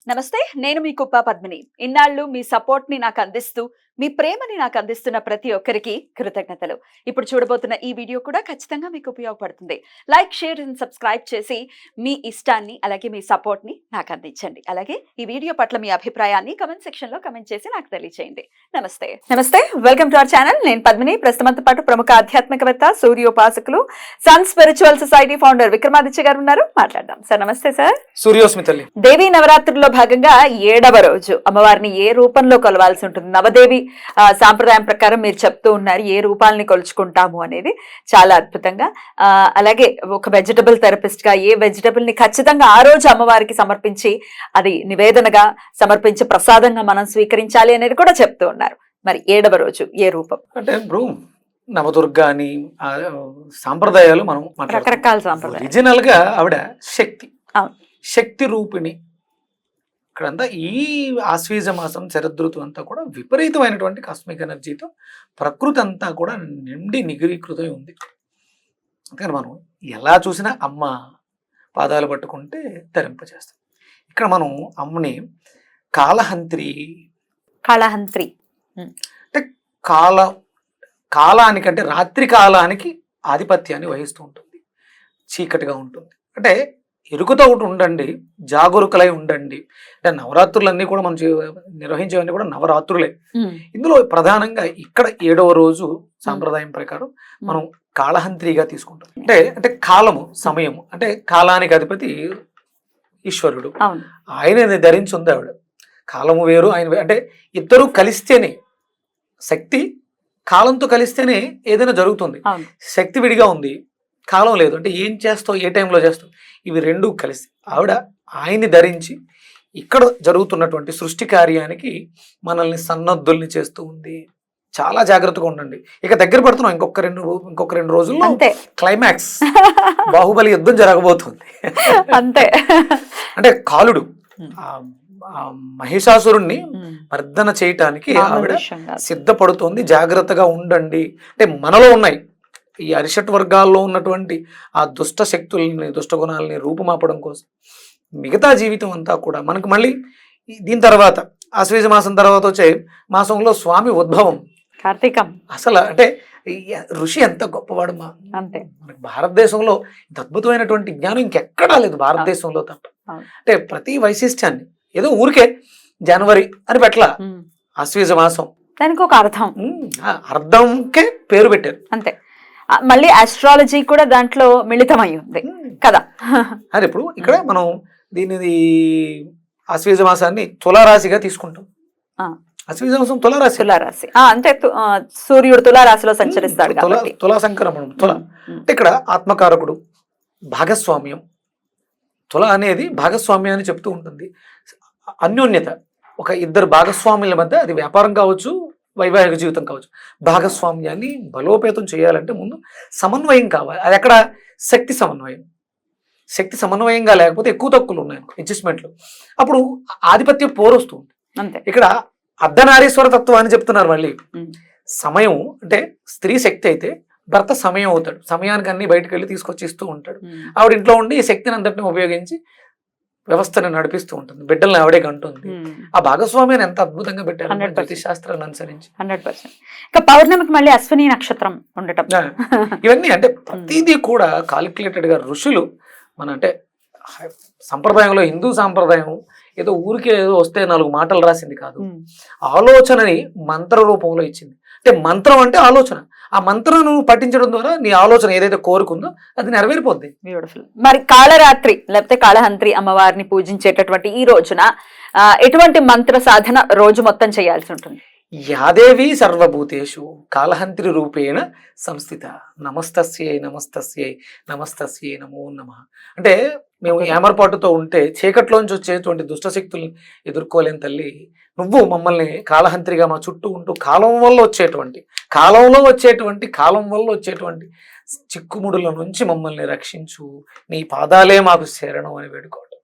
నమస్తే, నేను మీ కుప్ప పద్మిని. ఇన్నాళ్ళు మీ సపోర్ట్ ని నాకు అందిస్తూ, మీ ప్రేమని నాకు అందిస్తున్న ప్రతి ఒక్కరికి కృతజ్ఞతలు. ఇప్పుడు చూడబోతున్న ఈ వీడియో కూడా ఖచ్చితంగా మీకు ఉపయోగపడుతుంది. లైక్, షేర్ అండ్ సబ్స్క్రైబ్ చేసి మీ ఇష్టాన్ని అలాగే మీ సపోర్ట్ ని నాకు అందించండి. అలాగే ఈ వీడియో పట్ల మీ అభిప్రాయాన్ని కమెంట్ సెక్షన్ లో కమెంట్ చేసి నాకు తెలియజేయండి. నమస్తే, వెల్కమ్ టు అవర్ ఛానల్. నేను పద్మిని. ప్రస్తుతంతో పాటు ప్రముఖ ఆధ్యాత్మికవేత్త, సూర్యోపాసకులు, sun spiritual society founder Vikramaditya garu ఉన్నారు. మాట్లాడదాం. సార్ నమస్తే. సార్ సూర్యోస్మి తల్లి. దేవీ నవరాత్రుల్లో భాగంగా 7వ రోజు అమ్మవారిని ఏ రూపంలో కొలవాల్సి ఉంటుంది? నవదేవి సాంప్రదాయం ప్రకారం మీరు చెప్తూ ఉన్నారు ఏ రూపాలని కొలుచుకుంటాము అనేది చాలా అద్భుతంగా. అలాగే ఒక వెజిటబుల్ థెరపిస్ట్ గా ఏ వెజిటబుల్ ని ఖచ్చితంగా ఆ రోజు అమ్మవారికి సమర్పించి అది నివేదనగా సమర్పించి ప్రసాదంగా మనం స్వీకరించాలి అనేది కూడా చెప్తూ ఉన్నారు. మరి 7వ రోజు ఏ రూపం? అంటే ఇప్పుడు నవదుర్గ అని సాంప్రదాయాలు మనం రకరకాల సాంప్రదాయాలు. ఒరిజినల్ గా ఆవిడ శక్తి, శక్తి రూపిణి. ఇక్కడంతా ఈ ఆశ్వీజ మాసం శరదృతు అంతా కూడా విపరీతమైనటువంటి కాస్మిక్ ఎనర్జీతో ప్రకృతి అంతా కూడా నిండి నిగిరీకృతమై ఉంది. అందుకని మనం ఎలా చూసినా అమ్మ పాదాలు పట్టుకుంటే తరింపజేస్తాం. ఇక్కడ మనం అమ్మని కాళహంత్రి అంటే కాలానికంటే రాత్రి కాలానికి ఆధిపత్యాన్ని వహిస్తూ ఉంటుంది. చీకటిగా ఉంటుంది. అంటే ఎరుకుతో ఒకటి ఉండండి, జాగరూకులై ఉండండి. అంటే నవరాత్రులన్నీ కూడా మనం నిర్వహించేవన్నీ కూడా నవరాత్రులే. ఇందులో ప్రధానంగా ఇక్కడ 7వ రోజు సాంప్రదాయం ప్రకారం మనం కాళహంత్రిగా తీసుకుంటాం. అంటే కాలము, సమయము, అంటే కాలానికి అధిపతి ఈశ్వరుడు. ఆయన ధరించి ఉంది ఆవిడ. కాలము వేరు, ఆయన అంటే ఇద్దరు కలిస్తేనే శక్తి, కాలంతో కలిస్తేనే ఏదైనా జరుగుతుంది. శక్తి విడిగా ఉంది, కాలం లేదు. అంటే ఏం చేస్తావు, ఏ టైంలో చేస్తావు, ఇవి రెండూ కలిసి ఆవిడ ఆయన్ని ధరించి ఇక్కడ జరుగుతున్నటువంటి సృష్టి కార్యానికి మనల్ని సన్నద్ధుల్ని చేస్తూ ఉంది. చాలా జాగ్రత్తగా ఉండండి. ఇక దగ్గర పడుతున్నాం. ఇంకొక రెండు రోజుల్లో క్లైమాక్స్ బాహుబలి యుద్ధం జరగబోతుంది. అంతే. అంటే కాలుడు మహిషాసురుణ్ణి మర్దన చేయటానికి ఆవిడ సిద్ధపడుతోంది. జాగ్రత్తగా ఉండండి. అంటే మనలో ఉన్నాయి ఈ అరిషట్ వర్గాల్లో ఉన్నటువంటి ఆ దుష్ట శక్తుల్ని, దుష్ట గుణాలని రూపుమాపడం కోసం మిగతా జీవితం అంతా కూడా మనకు మళ్ళీ దీని తర్వాత ఆశ్వీజ మాసం తర్వాత వచ్చే మాసంలో స్వామి ఉద్భవం కార్తీకం. అసలు అంటే ఋషి ఎంత గొప్పవాడు మా. అంతే. మనకి భారతదేశంలో ఇంత అద్భుతమైనటువంటి జ్ఞానం ఇంకెక్కడా లేదు, భారతదేశంలో తప్ప. అంటే ప్రతి వైశిష్ట్యాన్ని ఏదో ఊరికే జనవరి అని పెట్టలా, ఆశ్వీజ మాసం దానికి ఒక అర్థంకే పేరు పెట్టారు. అంతే. మళ్ళీ ఆస్ట్రాలజీ కూడా దాంట్లో మిళితమై ఉంది కదా. అది ఇప్పుడు ఇక్కడ మనం దీనిది ఆశ్వీజ మాసాన్ని తులారాశిగా తీసుకుంటాం. ఆశ్వీజ మాసం తులారాశి. అంటే సూర్యుడు తులారాశిలో సంచరిస్తాడు కాబట్టి తులా సంక్రమణం. తుల అంటే ఇక్కడ ఆత్మకారకుడు, భాగస్వామ్యం. తుల అనేది భాగస్వామ్యాన్ని చెప్తూ ఉంటుంది. అన్యోన్యత, ఒక ఇద్దరు భాగస్వాముల మధ్య, అది వ్యాపారం కావచ్చు, వైవాహిక జీవితం కావచ్చు, భాగస్వామ్యాన్ని బలోపేతం చేయాలంటే ముందు సమన్వయం కావాలి. అది ఎక్కడ? శక్తి సమన్వయం. శక్తి సమన్వయంగా లేకపోతే ఎక్కువ తక్కువలు ఉన్నాయి అడ్జస్ట్మెంట్లు, అప్పుడు ఆధిపత్యం పోరొస్తుంది. అంతే. ఇక్కడ అర్ధనారీశ్వర తత్వం అని చెప్తున్నారు. మళ్ళీ సమయం అంటే స్త్రీ శక్తి అయితే భర్త సమయం అవుతాడు. సమయానికి అన్ని బయటకు వెళ్ళి తీసుకొచ్చి ఇస్తూ ఉంటాడు. ఆవిడ ఇంట్లో ఉండి ఈ శక్తిని అంతటిని ఉపయోగించి వ్యవస్థను నడిపిస్తూ ఉంటుంది. బిడ్డల్ని ఆవిడే కంటుంది. ఆ భాగస్వామ్యాన్ని ఎంత అద్భుతంగా పెట్టారు ప్రతి శాస్త్రాన్ని అనుసరించి. 100%. ఇక పౌర్ణమికి మళ్ళీ అశ్విని నక్షత్రం ఉండటం, ఇవన్నీ అంటే ప్రతిదీ కూడా కాలిక్యులేటెడ్ గా ఋషులు మన అంటే సంప్రదాయంలో, హిందూ సాంప్రదాయం ఏదో ఊరికే ఏదో వస్తే 4 మాటలు రాసింది కాదు, ఆలోచనని మంత్ర రూపంలో ఇచ్చింది. అంటే మంత్రం అంటే ఆలోచన. ఆ మంత్రాన్ని పఠించడం ద్వారా నీ ఆలోచన ఏదైతే కోరుకుందో అది నెరవేరిపోద్ది. బ్యూటిఫుల్. మరి కాళరాత్రి లేకపోతే కాళహంత్రి అమ్మవారిని పూజించేటటువంటి ఈ రోజున ఎటువంటి మంత్ర సాధన రోజు మొత్తం చేయాల్సి ఉంటుంది? యాదేవి సర్వభూతేషు కాళహంత్రి రూపేణ సంస్థిత నమస్తస్యై నమస్తస్యై నమస్తస్యై నమో నమః. అంటే మేము ఏమర్పాటుతో ఉంటే చీకట్లోంచి వచ్చేటువంటి దుష్టశక్తుల్ని ఎదుర్కోలేని తల్లి, నువ్వు మమ్మల్ని కాళహంత్రిగా మా చుట్టూ ఉంటూ కాలం వల్ల వచ్చేటువంటి చిక్కుముడుల నుంచి మమ్మల్ని రక్షించు, నీ పాదాలే మాకు శరణం అని వేడుకోవడం.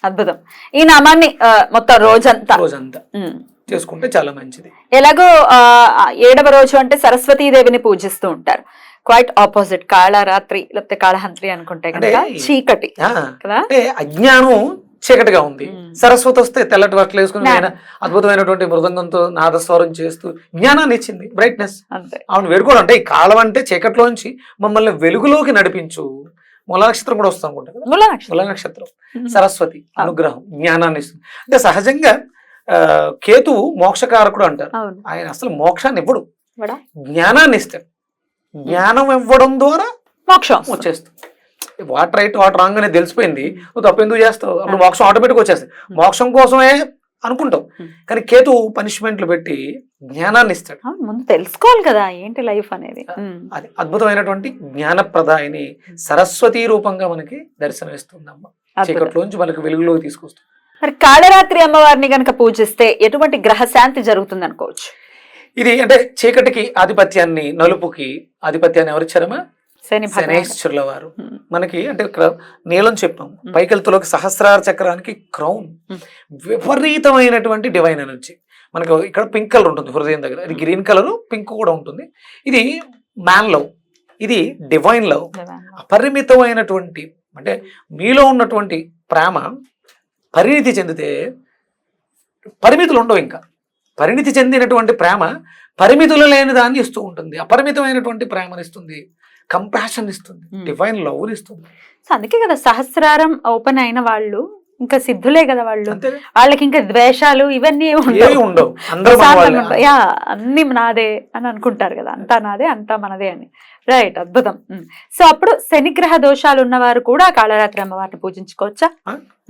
అద్భుతం. ఈ నామాన్ని మొత్తం రోజంతా చేసుకుంటే చాలా మంచిది. ఎలాగో 7వ రోజు అంటే సరస్వతీదేవిని పూజిస్తూ ఉంటారు. క్వైట్ ఆపోజిట్ కాళరాత్రి లేకపోతే కాళహంత్రి అనుకుంటే కనుక చీకటి కదా. అజ్ఞానం చీకటిగా ఉంది. మ్మ్. సరస్వతి వస్తే తెల్లటి బట్టలు వేసుకుని జ్ఞానం. ఆయన అద్భుతమైనటువంటి మృదంగంతో నాదస్వరం చేస్తూ జ్ఞానాన్ని ఇచ్చింది, బ్రైట్నెస్. అంతే. ఆవిడ వేడుకోవడం అంటే ఈ కాలం అంటే చీకట్లోంచి మమ్మల్ని వెలుగులోకి నడిపించు. మూల నక్షత్రం కూడా వస్తాం అనుకుంటా కదా, మూల నక్షత్రం. మూల నక్షత్రం సరస్వతి అనుగ్రహం జ్ఞానాన్ని ఇస్తుంది. అంటే సహజంగా కేతువు మోక్షకారకుడు అంటారు. అవును. ఆయన అసలు మోక్షాన్ని ఇవ్వడు, ఇవ్వడా? జ్ఞానాన్ని ఇస్తాడు. జ్ఞానం ఇవ్వడం ద్వారా మోక్షం వస్తుంది. వచ్చేస్తుంది. వాట్ రైట్ వాట్ రాంగ్ అనేది తెలిసిపోయింది, నువ్వు తప్పు ఎందుకు చేస్తావు, అప్పుడు మోక్షం ఆటోమేటిక్ వచ్చేస్తుంది. మోక్షం కోసమే అనుకుంటావు, కానీ కేతు పనిష్మెంట్లు పెట్టి జ్ఞానాన్ని ఇస్తాడు. అవును, ముందు తెలుసుకోవాలి కదా ఏంటి లైఫ్ అనేది. అది అద్భుతమైనటువంటి జ్ఞానప్రదాయిని సరస్వతి రూపంగా మనకి దర్శనమిస్తుందమ్మ. చీకట్లోంచి మనకి వెలుగులోకి తీసుకొస్తుంది. మరి కాళరాత్రి అమ్మవారిని గనక పూజిస్తే ఎటువంటి గ్రహ శాంతి జరుగుతుంది అనుకోవచ్చు? ఇది అంటే చీకటికి ఆధిపత్యాన్ని, నలుపుకి ఆధిపత్యాన్ని ఎవరిచ్చారమ్మా? శని భగవానుడు. శనేశ్వరుల వారు. మనకి అంటే ఇక్కడ నీలం చెప్పాం, పైకెళ్తులోకి సహస్రార చక్రానికి క్రౌన్, విపరీతమైనటువంటి డివైన్ ఎనర్జీ. మనకి ఇక్కడ పింక్ కలర్ ఉంటుంది హృదయం దగ్గర, ఇది గ్రీన్ కలర్, పింక్ కూడా ఉంటుంది. ఇది మ్యాన్ లవ్, ఇది డివైన్ లవ్. అపరిమితమైనటువంటి అంటే మీలో ఉన్నటువంటి ప్రేమ పరిణితి చెందితే పరిమితులు ఉండవు. ఇంకా పరిణితి చెందినటువంటి ప్రేమ పరిమితులు లేని దాన్ని ఇస్తూ ఉంటుంది, అపరిమితమైనటువంటి ప్రేమను ఇస్తుంది, కంపాషన్ ఇస్తుంది, డివైన్ లవ్ ఇస్తుంది. సో అందుకే కదా సహస్రారం ఓపెన్ అయిన వాళ్ళు ఇంకా సిద్ధులే కదా వాళ్ళు. అంతే, వాళ్ళకి ఇంకా ద్వేషాలు ఇవన్నీ ఏవి ఉండవు. ఉండవు, అందరూ మన ప్రశాంతంగా వాళ్ళే. ఉంటారు. యా, అన్ని నాదే అని అనుకుంటారు కదా, అంతా నాదే అంతా మనదే అని. రైట్, అద్భుతం. సో అప్పుడు శనిగ్రహ దోషాలు ఉన్నవారు కూడా కాళరాత్రి అమ్మవారిని పూజించుకోవచ్చా?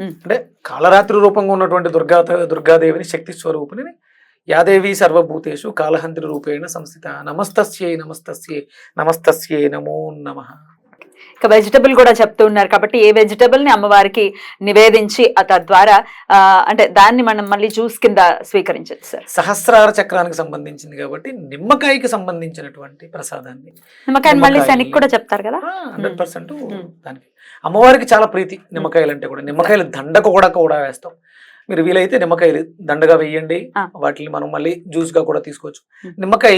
అంటే కాళరాత్రి రూపంగా ఉన్నటువంటి దుర్గాదేవిని, శక్తి స్వరూపిణి, యాదేవి సర్వభూతేషు కాళహంత్రి రూపేణ సంస్థిత, నమస్తస్యై నమస్తస్యై నమస్తస్యై నమో నమః. ఇక వెజిటబుల్ కూడా చెప్తూ ఉన్నారు కాబట్టి ఏ వెజిటబుల్ ని అమ్మవారికి నివేదించి తద్వారా అంటే దాన్ని మనం మళ్ళీ జ్యూస్ కింద స్వీకరించచ్చు సార్? సహస్రార చక్రానికి సంబంధించింది కాబట్టి నిమ్మకాయకి సంబంధించినటువంటి ప్రసాదాన్ని, నిమ్మకాయని మళ్ళీ శనికి కూడా చెప్తారు కదా. 100% దానికి అమ్మవారికి చాలా ప్రీతి నిమ్మకాయలు అంటే కూడా. నిమ్మకాయలు దండకు కూడా వేస్తాం. మీరు వీలైతే నిమ్మకాయలు దండగా వేయండి, వాటిని మనం మళ్ళీ జ్యూస్ గా కూడా తీసుకోవచ్చు. నిమ్మకాయ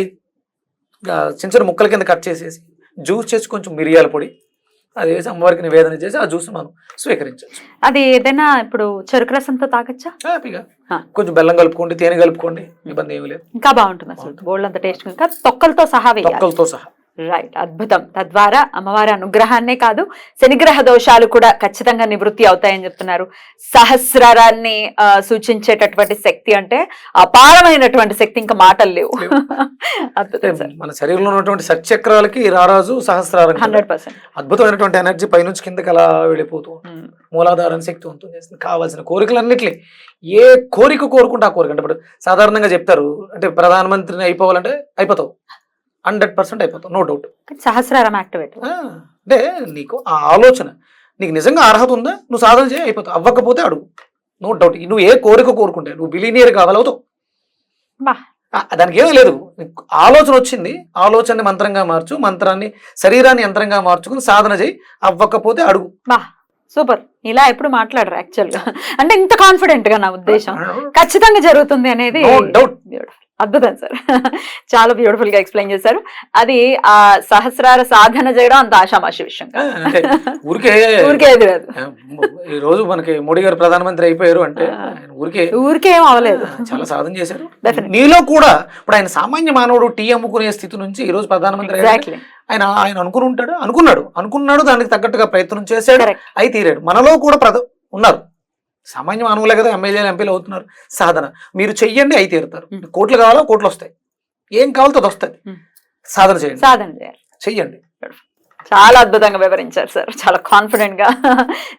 చిన్న చిన్న ముక్కల కింద కట్ చేసేసి జ్యూస్ చేసి కొంచెం మిరియాల పొడి అది వేసి అమ్మవారికి నివేదన చేసి ఆ జ్యూస్ మనం స్వీకరించవచ్చు. అది ఏదైనా ఇప్పుడు చెరుకు రసంతో తాగొచ్చా? హ్యాపీగా కొంచెం బెల్లం కలుపుకోండి, తేనె కలుపుకోండి, ఇబ్బంది ఏమి లేదు. ఇంకా బాగుంటుంది అసలు, బోల్డ్ అంత టేస్ట్. ఇంకా తొక్కలతో సహా వేయాలి. తొక్కలతో సహా. రైట్, అద్భుతం. తద్వారా అమ్మవారి అనుగ్రహాన్నే కాదు శనిగ్రహ దోషాలు కూడా ఖచ్చితంగా నివృత్తి అవుతాయని చెప్తున్నారు. సహస్రారాన్ని సూచించేటటువంటి శక్తి అంటే అపారమైనటువంటి శక్తి, ఇంకా మాటలు లేవు. అద్భుతం సార్. మన శరీరంలో ఉన్నటువంటి సచక్రాలకి రారాజు సహస్రారం 100%. అద్భుతమైనటువంటి ఎనర్జీ పైనుంచి కిందకి అలా వెళ్ళిపోతూ మూలాధారాన్ని శక్తివంతం చేస్తుంది. కావాల్సిన కోరికలన్నిటిని ఏ కోరిక కోరుకుంటే ఆ కోరిక. అంటే ఇప్పుడు సాధారణంగా చెప్తారు, అంటే ప్రధానమంత్రిని అయిపోవాలంటే అయిపోతావు, 100% అయిపోతావు, నో డౌట్. సహస్రారం యాక్టివేట్ అంటే నీకు ఆ ఆలోచన, నీకు నిజంగా అర్హత ఉందా, నువ్వు సాధన చేయి, అయిపోతావు. అవ్వకపోతే అడుగు, నో డౌట్. నువ్వు ఏ కోరిక కోరుకుంటే నువ్వు బిలీనియర్ కావాలవుతావు. దానికి ఏమీ లేదు, ఆలోచన వచ్చింది, ఆలోచనని మంత్రంగా మార్చు, మంత్రాన్ని శరీరాన్ని యంత్రంగా మార్చుకుని సాధన చేయి, అవ్వకపోతే అడుగు. సూపర్. ఇలా ఎప్పుడు మాట్లాడరు యాక్చువల్ గా, అంటే ఇంత కాన్ఫిడెంట్ గా. నా ఉద్దేశం ఖచ్చితంగా జరుగుతుంది అనేది. అద్భుతం సార్, చాలా బ్యూటిఫుల్ గా ఎక్స్ప్లెయిన్ చేశారు. అది ఆ సహస్రార సాధన చేయడం అంత ఆషామాషి విషయం ఊరికే ఎదురదు. ఈ రోజు మనకి మోడీ గారు ప్రధానమంత్రి అయిపోయారు అంటే ఊరికే ఏం అవ్వలేదు, చాలా సాధన చేశారు. నీలో కూడా ఇప్పుడు ఆయన సామాన్య మానవుడు టీ అమ్ముకునే స్థితి నుంచి ఈ రోజు ప్రధానమంత్రి ఆయన అనుకున్నాడు, దానికి తగ్గట్టుగా ప్రయత్నం చేశాడు, అయి తీరాడు. మనలో కూడా ఉన్నారు సామాన్య మానవులే కదా, ఎమ్మెల్యేలు ఎంపీలు అవుతున్నారు. సాధన మీరు చెయ్యండి, అయి తీరుతారు. కోట్లు కావాలో కోట్లు వస్తాయి, ఏం కావాలో అది వస్తుంది. సాధన చేయండి, చెయ్యండి. చాలా అద్భుతంగా వివరించారు సార్, చాలా కాన్ఫిడెంట్ గా,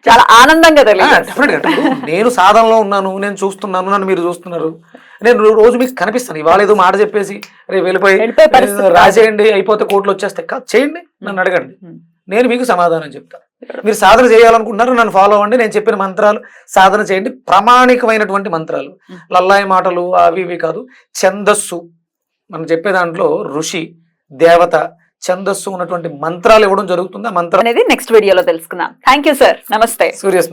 చాలా ఆనందంగా తెలియదు. నేను సాధనలో ఉన్నాను, నేను చూస్తున్నాను, నన్ను మీరు చూస్తున్నారు, నేను రోజు మీకు కనిపిస్తాను. ఇవాళ ఏదో మాట చెప్పేసి రేపు వెళ్ళిపోయి రాసేయండి అయిపోతే కోట్లు వచ్చేస్తాయి కాదు, చేయండి, నన్ను అడగండి, నేను మీకు సమాధానం చెప్తాను. మీరు సాధన చేయాలనుకుంటున్నారు, నన్ను ఫాలో అవ్వండి, నేను చెప్పిన మంత్రాలు సాధన చేయండి. ప్రామాణికమైనటువంటి మంత్రాలు, లల్లాయి మాటలు అవి ఇవి కాదు. ఛందస్సు, మనం చెప్పే దాంట్లో ఋషి, దేవత, ఛందస్సు ఉన్నటువంటి మంత్రాలు ఇవ్వడం జరుగుతుంది. ఆ మంత్రం అనేది నెక్స్ట్ వీడియోలో తెలుసుకుందాం. థ్యాంక్ యూ సార్, నమస్తే. సూర్యస్మిత.